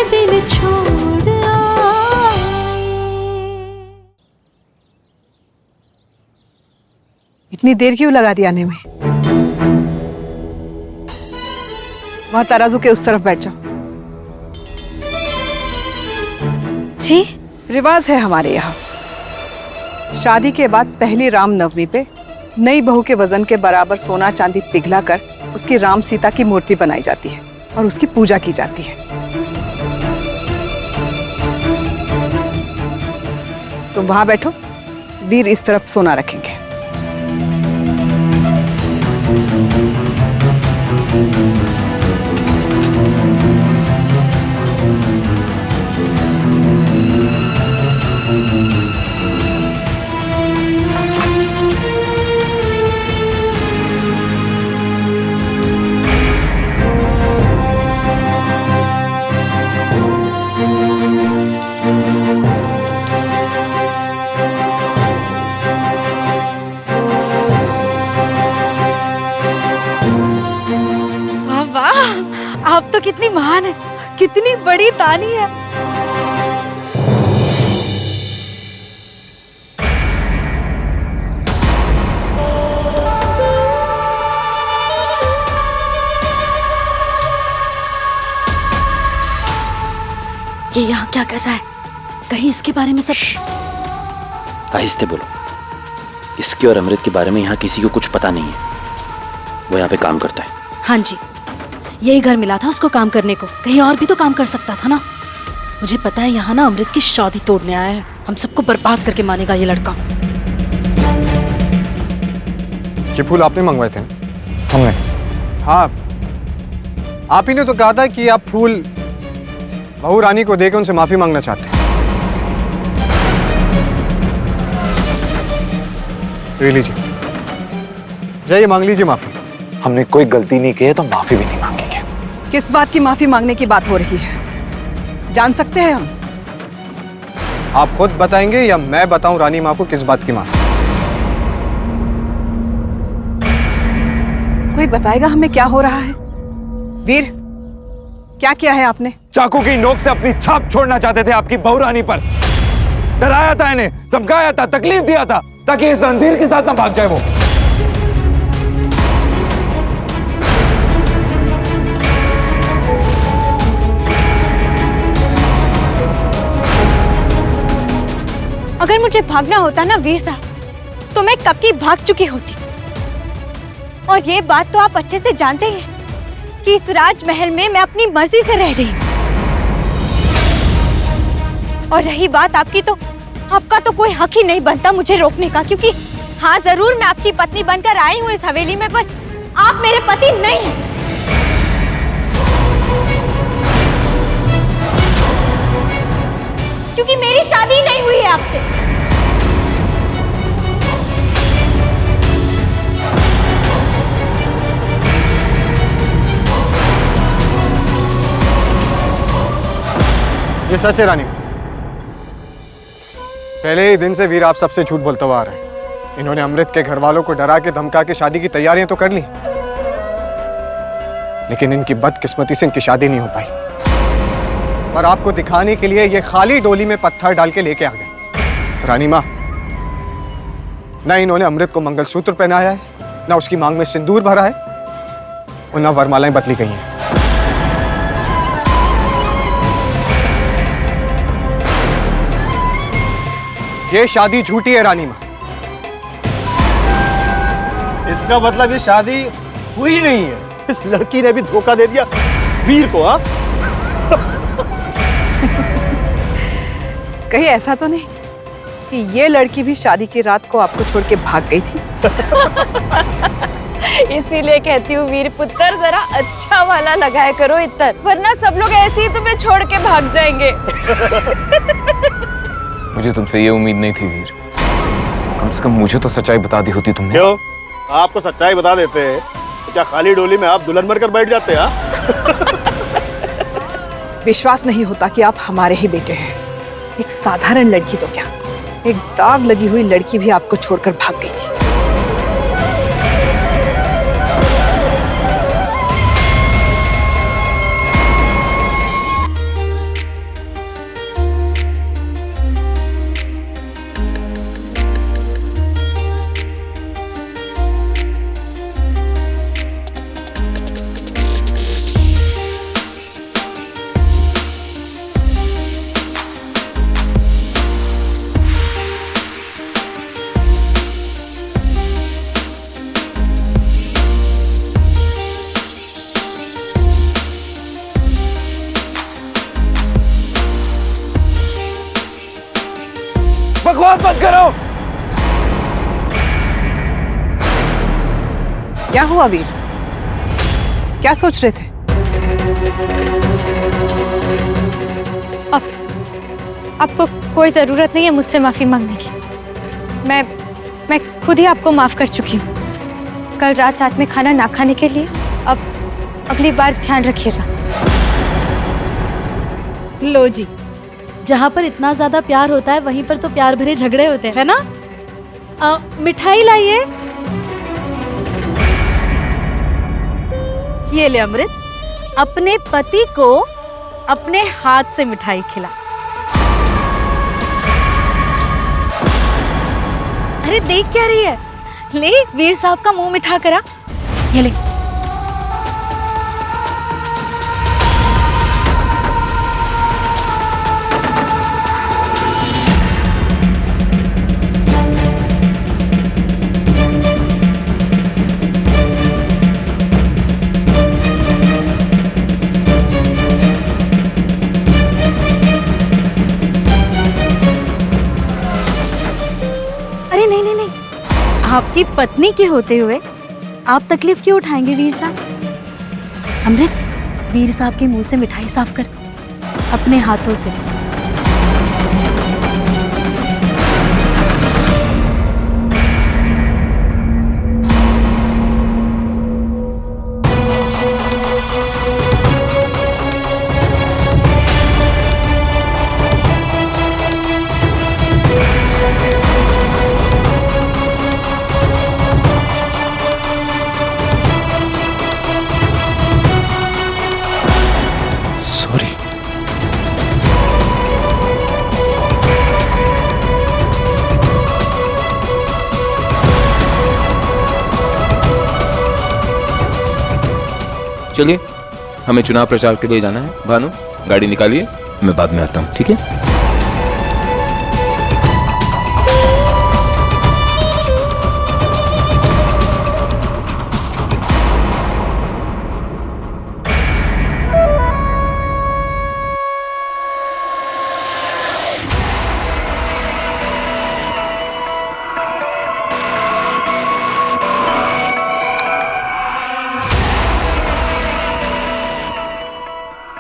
दिल छोड़ आए। इतनी देर क्यों लगा दी आने में? वहां तराजू के उस तरफ बैठ जाओ। जी? रिवाज है हमारे यहाँ, शादी के बाद पहली राम नवमी पे नई बहू के वजन के बराबर सोना चांदी पिघला कर उसकी राम सीता की मूर्ति बनाई जाती है और उसकी पूजा की जाती है। तुम वहां बैठो, वीर इस तरफ सोना रखेंगे। आप तो कितनी महान है, कितनी बड़ी तानी है। ये यहाँ क्या कर रहा है? कहीं इसके बारे में सब... आहिस्ते बोलो। इसके और अमृत के बारे में यहाँ किसी को कुछ पता नहीं है। वो यहाँ पे काम करता है। हाँ जी, यही घर मिला था उसको काम करने को, कहीं और भी तो काम कर सकता था ना। मुझे पता है यहाँ ना अमृत की शादी तोड़ने आया है, हम सबको बर्बाद करके मानेगा ये लड़का। ये फूल आपने मंगवाए थे? हमने? हाँ, आप ही ने तो कहा था कि आप फूल बहू रानी को देकर उनसे माफी मांगना चाहते हैं। ले लीजिए, जाइए मांग लीजिए माफी। हमने कोई गलती नहीं की है तो माफी भी नहीं मांगेंगे। किस बात की माफी मांगने की बात हो रही है, जान सकते हैं हम? आप खुद बताएंगे या मैं बताऊं रानी माँ को किस बात की माफी? कोई बताएगा हमें क्या हो रहा है? वीर, क्या किया है आपने? चाकू की नोक से अपनी छाप छोड़ना चाहते थे आपकी बहू रानी पर। डराया था इन्हें, धमकाया था, तकलीफ दिया था ताकि इस रणधीर के साथ ना भाग जाए वो। अगर मुझे भागना होता ना वीर साहब, तो मैं कब की भाग चुकी होती। और ये बात तो आप अच्छे से जानते ही हैं कि इस राजमहल में मैं अपनी मर्जी से रह रही हूँ। और रही बात आपकी, तो आपका तो कोई हक ही नहीं बनता मुझे रोकने का, क्योंकि हाँ जरूर मैं आपकी पत्नी बनकर आई हूँ इस हवेली में, पर आप मेरे पति नहीं हैं। क्योंकि मेरी शादी नहीं हुई है आपसे। ये सच है रानी, पहले ही दिन से वीर आप सबसे झूठ बोलता हुआ आ रहा है। इन्होंने अमृत के घर वालों को डरा के धमका के शादी की तैयारियां तो कर ली, लेकिन इनकी बदकिस्मती से इनकी शादी नहीं हो पाई। पर आपको दिखाने के लिए ये खाली डोली में पत्थर डाल के लेके आ गए। रानी माँ, न इन्होंने अमृत को मंगलसूत्र पहनाया है, न उसकी मांग में सिंदूर भरा है, और न वरमालाएं बदली गई हैं। ये शादी झूठी है रानी माँ। इसका मतलब ये शादी हुई नहीं है। इस लड़की ने भी धोखा दे दिया वीर को। हाँ, कहीं ऐसा तो नहीं कि ये लड़की भी शादी की रात को आपको छोड़ के भाग गई थी? इसीलिए कहती हूँ वीर पुत्र, जरा अच्छा वाला लगाया करो इत्तर, वरना सब लोग ऐसे ही तुम्हें छोड़ के भाग जाएंगे। मुझे तुमसे ये उम्मीद नहीं थी वीर, कम से कम मुझे तो सच्चाई बता दी होती तुमने। क्यों? आपको सच्चाई बता देते हैं तो क्या खाली डोली में आप दुल्हन बनकर बैठ जाते हैं? विश्वास नहीं होता कि आप हमारे ही बेटे हैं। एक साधारण लड़की तो क्या, एक दाग लगी हुई लड़की भी आपको छोड़कर भाग गई थी। बकवास मत करो। क्या हुआ वीर? क्या सोच रहे थे? आपको कोई जरूरत नहीं है मुझसे माफी मांगने की। मैं खुद ही आपको माफ कर चुकी हूँ। कल रात साथ में खाना ना खाने के लिए अब अगली बार ध्यान रखिएगा। लो जी, जहाँ पर इतना ज्यादा प्यार होता है वहीं पर तो प्यार भरे झगड़े होते हैं, है ना? मिठाई लाइए। ये ले अमृत, अपने पति को अपने हाथ से मिठाई खिला। अरे देख क्या रही है? ले, वीर साहब का मुंह मिठा करा। ये ले। अरे नहीं नहीं नहीं, आपकी पत्नी के होते हुए आप तकलीफ क्यों उठाएंगे वीर साहब? अमृत, वीर साहब के मुंह से मिठाई साफ कर अपने हाथों से। सॉरी। चलिए, हमें चुनाव प्रचार के लिए जाना है। भानु, गाड़ी निकालिए, मैं बाद में आता हूँ, ठीक है?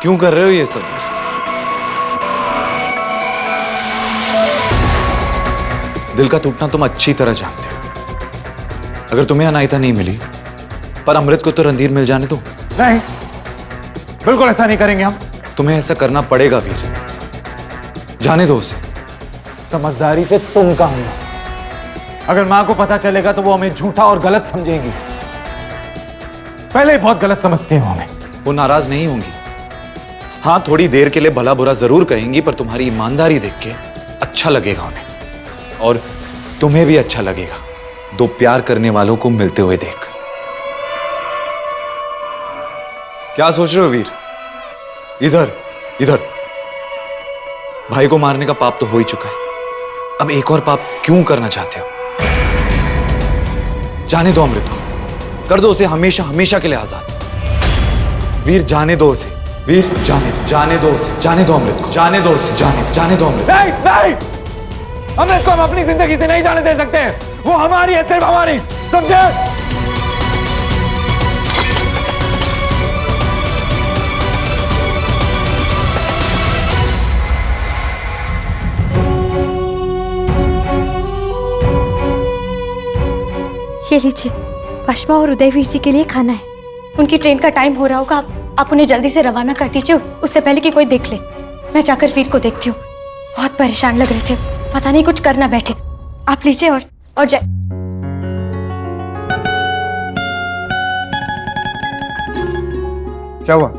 क्यों कर रहे हो ये सब? दिल का टूटना तुम अच्छी तरह जानते हो। अगर तुम्हें अनायता नहीं मिली, पर अमृत को तो रणधीर मिल जाने दो। नहीं, बिल्कुल ऐसा नहीं करेंगे हम। तुम्हें ऐसा करना पड़ेगा वीर, जाने दो उसे। समझदारी से तुम काम लो। अगर मां को पता चलेगा तो वो हमें झूठा और गलत समझेगी। पहले ही बहुत गलत समझती है हमें। वो नाराज नहीं होंगी, हाँ थोड़ी देर के लिए भला बुरा जरूर कहेंगी, पर तुम्हारी ईमानदारी देख के अच्छा लगेगा उन्हें, और तुम्हें भी अच्छा लगेगा दो प्यार करने वालों को मिलते हुए देख। क्या सोच रहे हो वीर? इधर इधर। भाई को मारने का पाप तो हो ही चुका है, अब एक और पाप क्यों करना चाहते हो? जाने दो अमृत को, कर दो उसे हमेशा हमेशा के लिए आजाद। वीर जाने दो उसे, वीर जाने दो उसे, जाने दो अमृत को, जाने दो उसे, जाने दो अमृत। नहीं नहीं, अमृत को हम अपनी जिंदगी से नहीं जाने दे सकते। वो हमारी है, सिर्फ हमारी, समझे? ये लीजिए, पश्मा और उदयवीर जी के लिए खाना है। उनकी ट्रेन का टाइम हो रहा होगा, आप उन्हें जल्दी से रवाना कर दीजिए, उससे पहले कि कोई देख ले। मैं जाकर वीर को देखती हूँ, बहुत परेशान लग रहे थे, पता नहीं कुछ करना बैठे। आप लीजिए और जाए। क्या हुआ?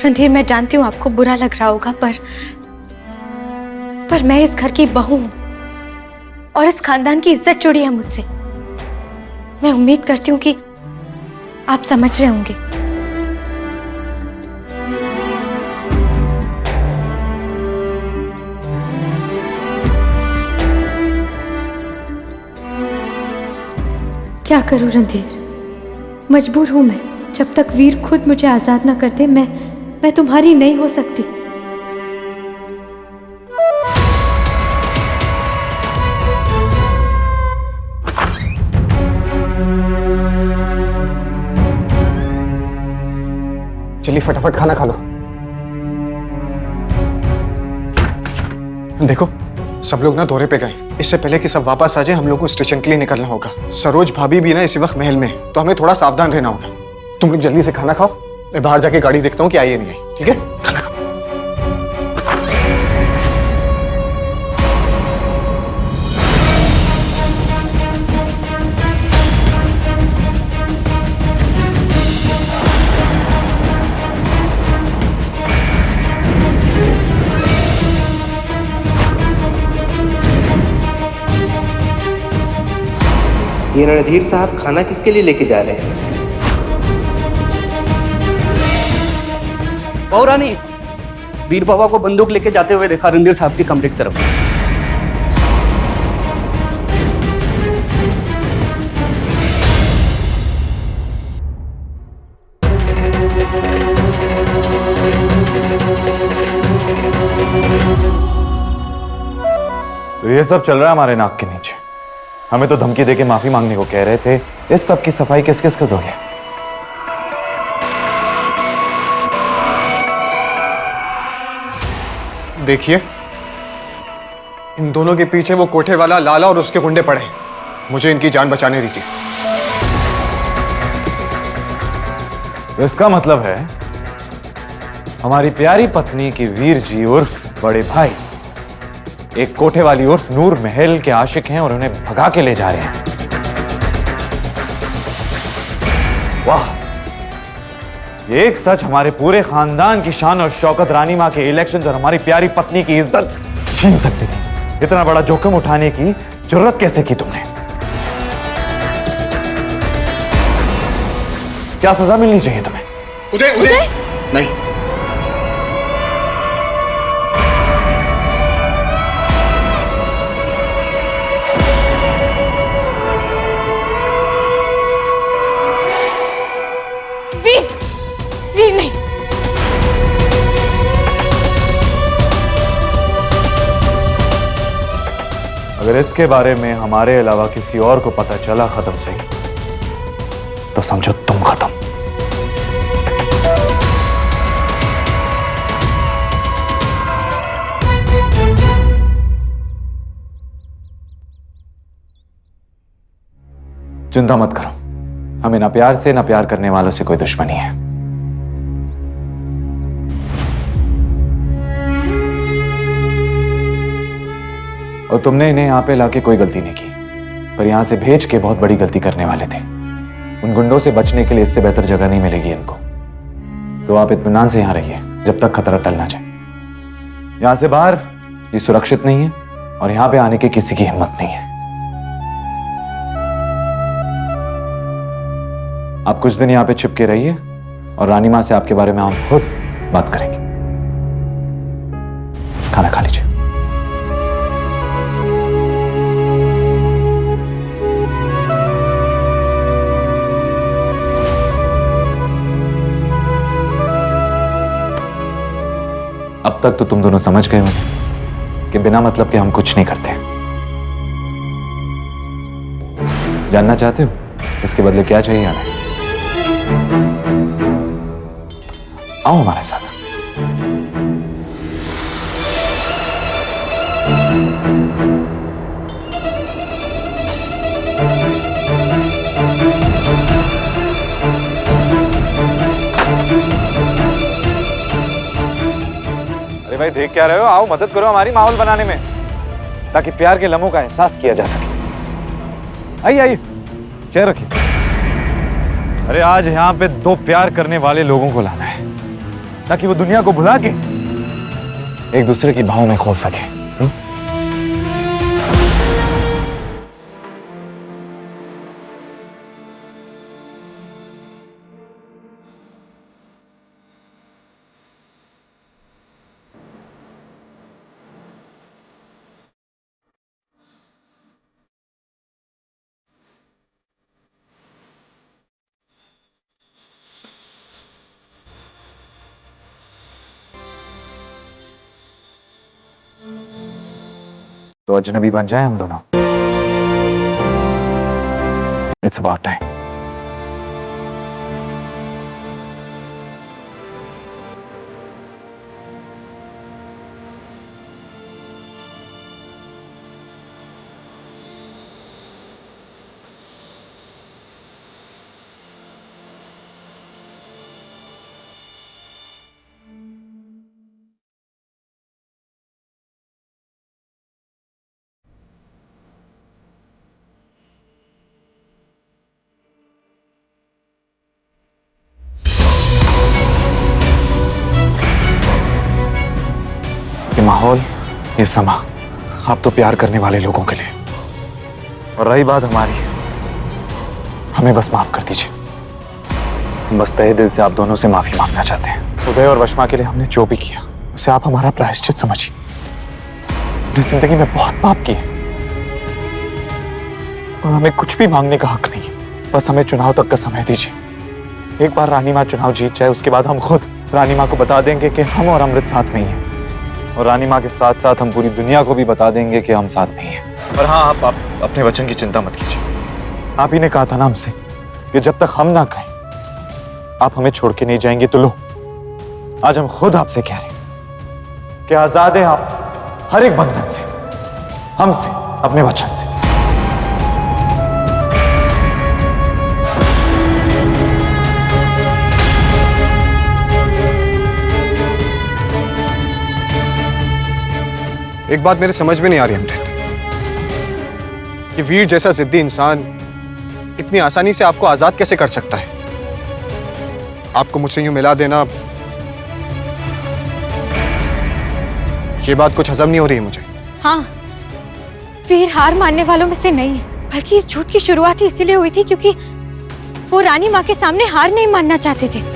रणधीर, मैं जानती हूँ आपको बुरा लग रहा होगा, पर मैं इस घर की बहू हूँ और इस खानदान की इज्जत जुड़ी है मुझसे। मैं उम्मीद करती हूँ कि आप समझ रहे होंगे। क्या करूं रणधीर, मजबूर हूं मैं। जब तक वीर खुद मुझे आजाद ना कर दे, मैं तुम्हारी नहीं हो सकती। चलिए फटाफट खाना खा लो। देखो सब लोग ना दौरे पे गए, इससे पहले कि सब वापस आ जाए हम लोग को स्टेशन के लिए निकलना होगा। सरोज भाभी भी ना इसी वक्त महल में, तो हमें थोड़ा सावधान रहना होगा। तुम लोग जल्दी से खाना खाओ, मैं बाहर जाके गाड़ी देखता हूँ कि आई है नहीं आई। ठीक है, खाना खाओ। ये रणधीर साहब खाना किसके लिए लेके जा रहे हैं? रानी, वीर बाबा को बंदूक लेके जाते हुए देखा रणधीर साहब की कमरे की तरफ। तो ये सब चल रहा है हमारे नाक के नीचे। हमें तो धमकी देके माफी मांगने को कह रहे थे। इस सब की सफाई किस किस को दोगे? देखिए इन दोनों के पीछे वो कोठे वाला लाला और उसके गुंडे पड़े। मुझे इनकी जान बचाने दीजिए। तो इसका मतलब है हमारी प्यारी पत्नी की वीर जी उर्फ बड़े भाई एक कोठे वाली उर्फ नूर महल के आशिक हैं और उन्हें भगा के ले जा रहे हैं। वाह, ये एक सच हमारे पूरे खानदान की शान और शौकत रानी मां के इलेक्शंस और हमारी प्यारी पत्नी की इज्जत छीन सकती थी। इतना बड़ा जोखिम उठाने की जरूरत कैसे की तुमने? क्या सजा मिलनी चाहिए तुम्हें? उदय, उदय नहीं, वीर नहीं। अगर इसके बारे में हमारे अलावा किसी और को पता चला खत्म सही, तो समझो तुम खत्म। चिंता मत करो, हमें ना प्यार से ना प्यार करने वालों से कोई दुश्मनी है। और तुमने इन्हें यहां पे लाके कोई गलती नहीं की, पर यहां से भेज के बहुत बड़ी गलती करने वाले थे। उन गुंडों से बचने के लिए इससे बेहतर जगह नहीं मिलेगी इनको। तो आप इत्मीनान से यहां रहिए जब तक खतरा टल ना जाए। यहां से बाहर ये सुरक्षित नहीं है और यहां पे आने की किसी की हिम्मत नहीं है। आप कुछ दिन यहां पे छिपके रहिए और रानी मां से आपके बारे में हम खुद बात करेंगे। खाना खा लीजिए। अब तक तो तुम दोनों समझ गए हो कि बिना मतलब के हम कुछ नहीं करते। जानना चाहते हो इसके बदले क्या चाहिए हमें? आओ हमारे साथ। अरे भाई देख क्या रहे हो? आओ मदद करो हमारी माहौल बनाने में, ताकि प्यार के लम्हों का एहसास किया जा सके। आइए आइए, चेयर रखिए। अरे आज यहाँ पे दो प्यार करने वाले लोगों को लाना है। ताकि वो दुनिया को भुला के एक दूसरे की भाव में खो सके। तो अजनबी बन जाए हम दोनों। It's about time. ये माहौल, ये समा, आप तो प्यार करने वाले लोगों के लिए, और रही बात हमारी, हमें बस माफ कर दीजिए। हम बस तहे दिल से आप दोनों से माफी मांगना चाहते हैं। उदय और वशमा के लिए हमने जो भी किया उसे आप हमारा प्रायश्चित समझिए। अपनी जिंदगी में बहुत पाप किए, और हमें कुछ भी मांगने का हक नहीं है। बस हमें चुनाव तक का समय दीजिए। एक बार रानी माँ चुनाव जीत जाए, उसके बाद हम खुद रानी माँ को बता देंगे कि हम और अमृत साथ में ही हैं, और रानी माँ के साथ साथ हम पूरी दुनिया को भी बता देंगे कि हम साथ नहीं हैं। और हाँ, आप अपने वचन की चिंता मत कीजिए। आप ही ने कहा था ना हमसे कि जब तक हम ना कहें आप हमें छोड़ के नहीं जाएंगे। तो लो, आज हम खुद आपसे कह रहे हैं कि आजाद हैं आप हर एक बंधन से, हमसे, अपने वचन से। एक बात मेरे समझ में नहीं आ रही अमृत, कि वीर जैसा जिद्दी इंसान इतनी आसानी से आपको आजाद कैसे कर सकता है। आपको मुझसे यूं मिला देना, ये बात कुछ हजम नहीं हो रही है मुझे। हाँ, वीर हार मानने वालों में से नहीं है, बल्कि इस झूठ की शुरुआत ही इसीलिए हुई थी क्योंकि वो रानी माँ के सामने हार नहीं मानना चाहते थे।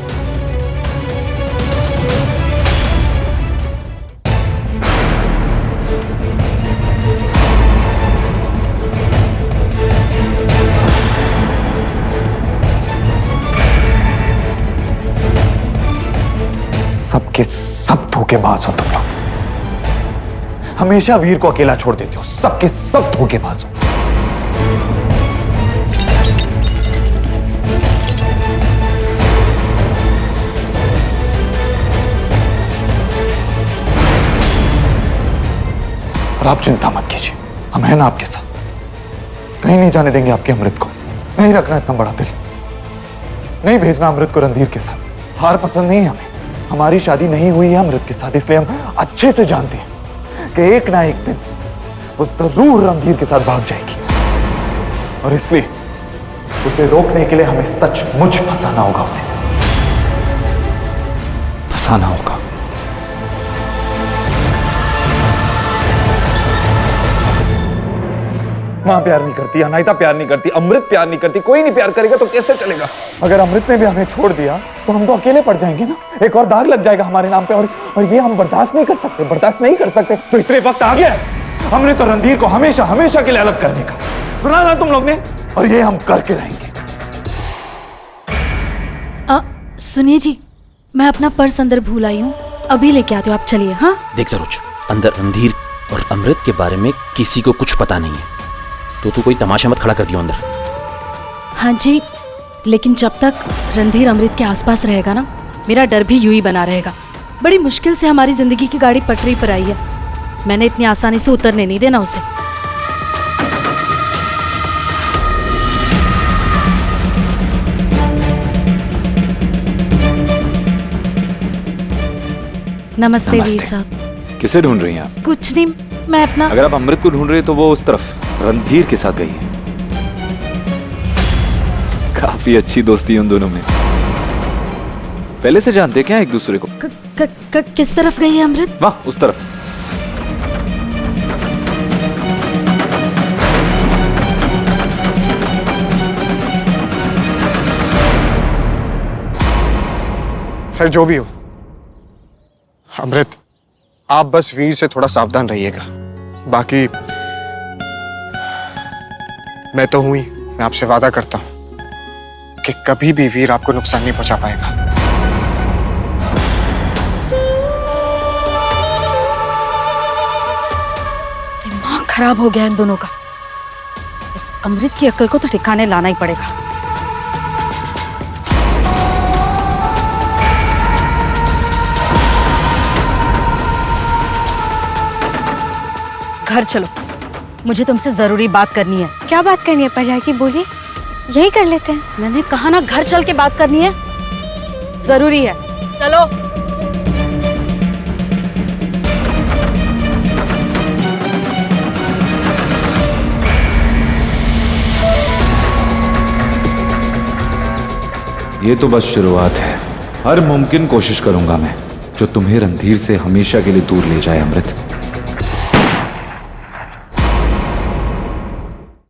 सबके सब धोखेबाज हो तुम लोग। हमेशा वीर को अकेला छोड़ देते हो। सबके सब धोखेबाज हो। और आप चिंता मत कीजिए, हम हैं ना आपके साथ। कहीं नहीं जाने देंगे आपके अमृत को। नहीं रखना इतना बड़ा दिल, नहीं भेजना अमृत को रणधीर के साथ। हार पसंद नहीं है हमें। हमारी शादी नहीं हुई है अमृत के साथ, इसलिए हम अच्छे से जानते हैं कि एक ना एक दिन वो जरूर रणधीर के साथ भाग जाएगी, और इसलिए उसे रोकने के लिए हमें सचमुच फंसाना होगा। उसे फंसाना होगा। मां प्यार नहीं करती, अनायता प्यार नहीं करती, अमृत प्यार नहीं करती, कोई नहीं प्यार करेगा तो कैसे चलेगा। अगर अमृत ने भी हमें छोड़ दिया तो हम तो अकेले पड़ जाएंगे ना। एक और दाग लग जाएगा हमारे नाम पे, और ये हम बर्दाश्त नहीं कर सकते, बर्दाश्त नहीं कर सकते। तो इसलिए वक्त आ गया है अमृत और रणधीर को हमेशा हमेशा के लिए अलग करने का। सुना ना तुम लोग ने, और ये हम करके रहेंगे। सुनिए जी, मैं अपना पर्स अंदर भूल आई हूँ, अभी लेके आते हो आप। चलिए। हाँ देख सरोज, अंदर रणधीर और अमृत के बारे में किसी को कुछ पता नहीं है, तो तू कोई तमाशा मत खड़ा कर दियो अंदर। हाँ जी, लेकिन जब तक रणधीर अमृत के आसपास रहेगा ना, मेरा डर भी यूं ही बना रहेगा। बड़ी मुश्किल से हमारी जिंदगी की गाड़ी पटरी पर आई है, मैंने इतनी आसानी से उतरने नहीं देना उसे। नमस्ते वीर साहब। किसे ढूंढ रही हैं आप? कुछ नहीं, मैं अपना। अगर आप अमृत को ढूंढ रहे हैं तो वो उस तरफ रणधीर के साथ गई है। काफी अच्छी दोस्ती है उन दोनों में। पहले से जानते क्या एक दूसरे को? किस तरफ गई है अमृत? वाह, उस तरफ। खैर जो भी हो, अमृत आप बस वीर से थोड़ा सावधान रहिएगा। बाकी मैं तो हूं ही, मैं आपसे वादा करता हूं कि कभी भी वीर आपको नुकसान नहीं पहुंचा पाएगा। दिमाग खराब हो गया इन दोनों का। इस अमृत की अक्ल को तो ठिकाने लाना ही पड़ेगा। घर चलो, मुझे तुमसे जरूरी बात करनी है। क्या बात करनी है परजाई जी, बोलिए, यही कर लेते हैं। मैंने कहा ना, घर चल के बात करनी है, जरूरी है। चलो। ये तो बस शुरुआत है। हर मुमकिन कोशिश करूंगा मैं जो तुम्हें रणधीर से हमेशा के लिए दूर ले जाए अमृत।